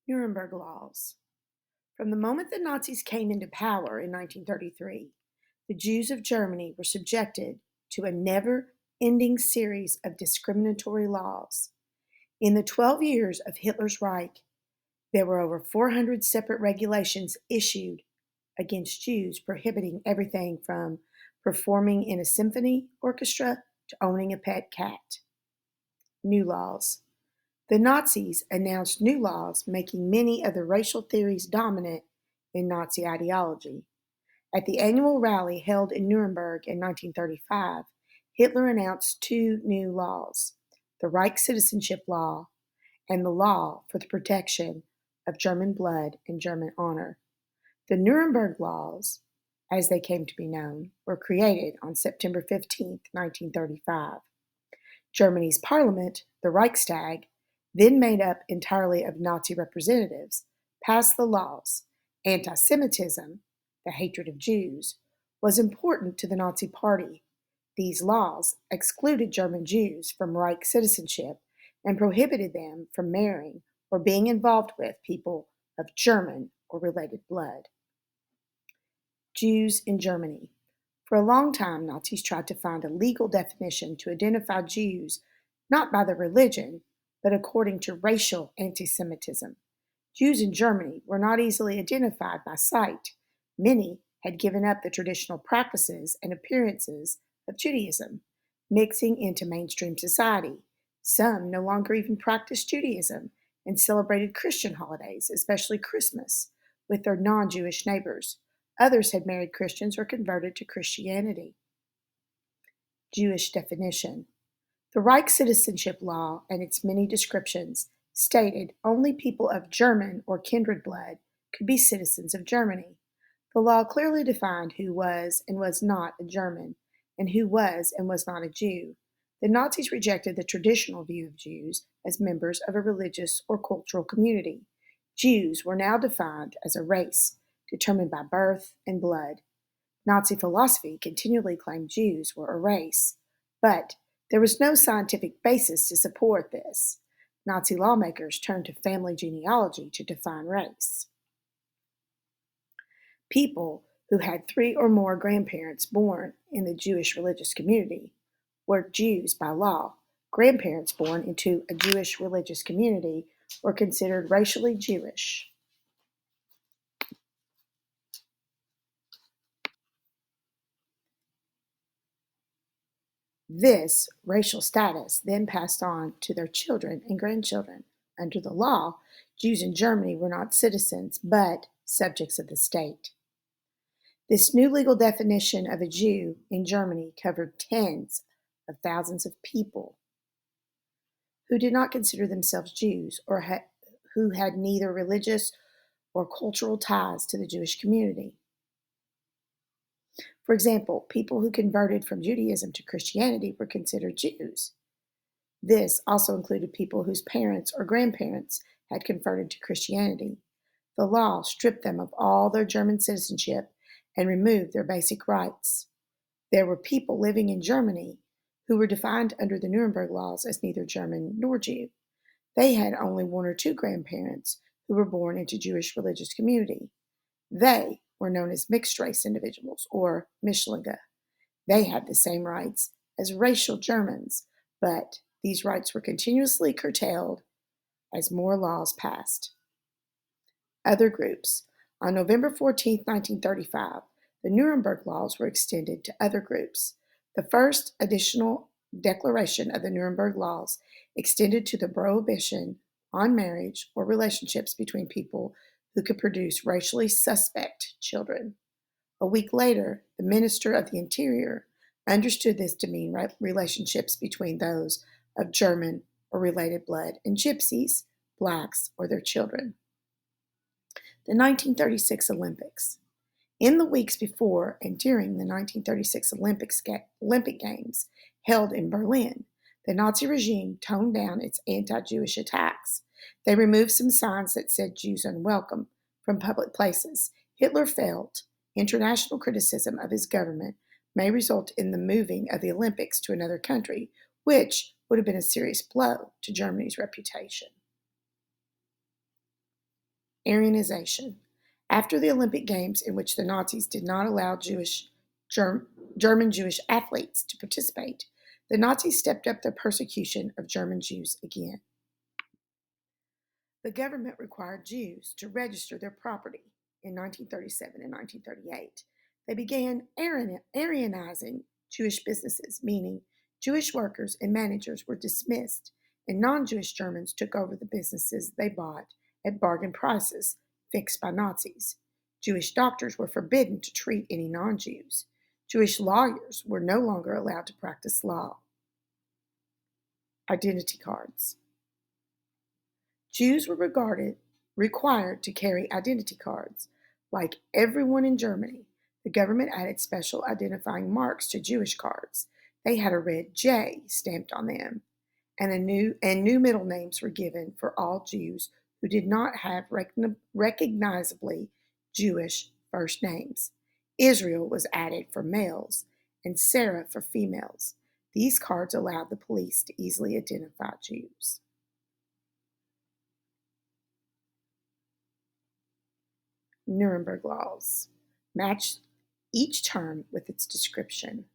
Nuremberg laws. From the moment the Nazis came into power in 1933, the Jews of Germany were subjected to a never ending series of discriminatory laws. In the 12 years of Hitler's Reich, there were over 400 separate regulations issued against Jews prohibiting everything from performing in a symphony orchestra to owning a pet cat. New laws. The Nazis announced new laws making many of the racial theories dominant in Nazi ideology. At the annual rally held in Nuremberg in 1935, Hitler announced two new laws: the Reich Citizenship Law and the Law for the Protection of German Blood and German Honor. The Nuremberg Laws, as they came to be known, were created on September 15, 1935. Germany's parliament, the Reichstag, then made up entirely of Nazi representatives, passed the laws. Anti-Semitism, the hatred of Jews, was important to the Nazi Party. These laws excluded German Jews from Reich citizenship and prohibited them from marrying or being involved with people of German or related blood. Jews in Germany. For a long time, Nazis tried to find a legal definition to identify Jews not by their religion, but according to racial anti-Semitism. Jews in Germany were not easily identified by sight. Many had given up the traditional practices and appearances of Judaism, mixing into mainstream society. Some no longer even practiced Judaism and celebrated Christian holidays, especially Christmas, with their non-Jewish neighbors. Others had married Christians or converted to Christianity. Jewish definition. The Reich Citizenship Law and its many descriptions stated only people of German or kindred blood could be citizens of Germany. The law clearly defined who was and was not a German, and who was and was not a Jew. The Nazis rejected the traditional view of Jews as members of a religious or cultural community. Jews were now defined as a race, determined by birth and blood. Nazi philosophy continually claimed Jews were a race, but there was no scientific basis to support this. Nazi lawmakers turned to family genealogy to define race. People who had 3 or more grandparents born in the Jewish religious community were Jews by law. Grandparents born into a Jewish religious community were considered racially Jewish. This racial status then passed on to their children and grandchildren. Under the law, Jews in Germany were not citizens, but subjects of the state. This new legal definition of a Jew in Germany covered tens of thousands of people who did not consider themselves Jews or who had neither religious or cultural ties to the Jewish community. For example, people who converted from Judaism to Christianity were considered Jews. This also included people whose parents or grandparents had converted to Christianity. The law stripped them of all their German citizenship and removed their basic rights. There were people living in Germany who were defined under the Nuremberg laws as neither German nor Jew. They had only 1 or 2 grandparents who were born into Jewish religious community. They were known as mixed race individuals, or Mischlinge. They had the same rights as racial Germans, but these rights were continuously curtailed as more laws passed. Other groups. On November 14, 1935, the Nuremberg laws were extended to other groups. The first additional declaration of the Nuremberg laws extended to the prohibition on marriage or relationships between people who could produce racially suspect children. A week later, the Minister of the Interior understood this to mean relationships between those of German or related blood and Gypsies, blacks, or their children. The 1936 Olympics. In the weeks before and during the 1936 Olympic Games held in Berlin, the Nazi regime toned down its anti-Jewish attacks. They removed some signs that said Jews unwelcome from public places. Hitler felt international criticism of his government may result in the moving of the Olympics to another country, which would have been a serious blow to Germany's reputation. Aryanization. After the Olympic Games, in which the Nazis did not allow German Jewish athletes to participate, the Nazis stepped up their persecution of German Jews again. The government required Jews to register their property in 1937 and 1938. They began Aryanizing Jewish businesses, meaning Jewish workers and managers were dismissed, and non Jewish Germans took over the businesses they bought at bargain prices fixed by Nazis. Jewish doctors were forbidden to treat any non Jews. Jewish lawyers were no longer allowed to practice law. Identity cards. Jews were required to carry identity cards. Like everyone in Germany, the government added special identifying marks to Jewish cards. They had a red J stamped on them, and new middle names were given for all Jews who did not have recognizably Jewish first names. Israel was added for males and Sarah for females. These cards allowed the police to easily identify Jews. Nuremberg laws. Match each term with its description.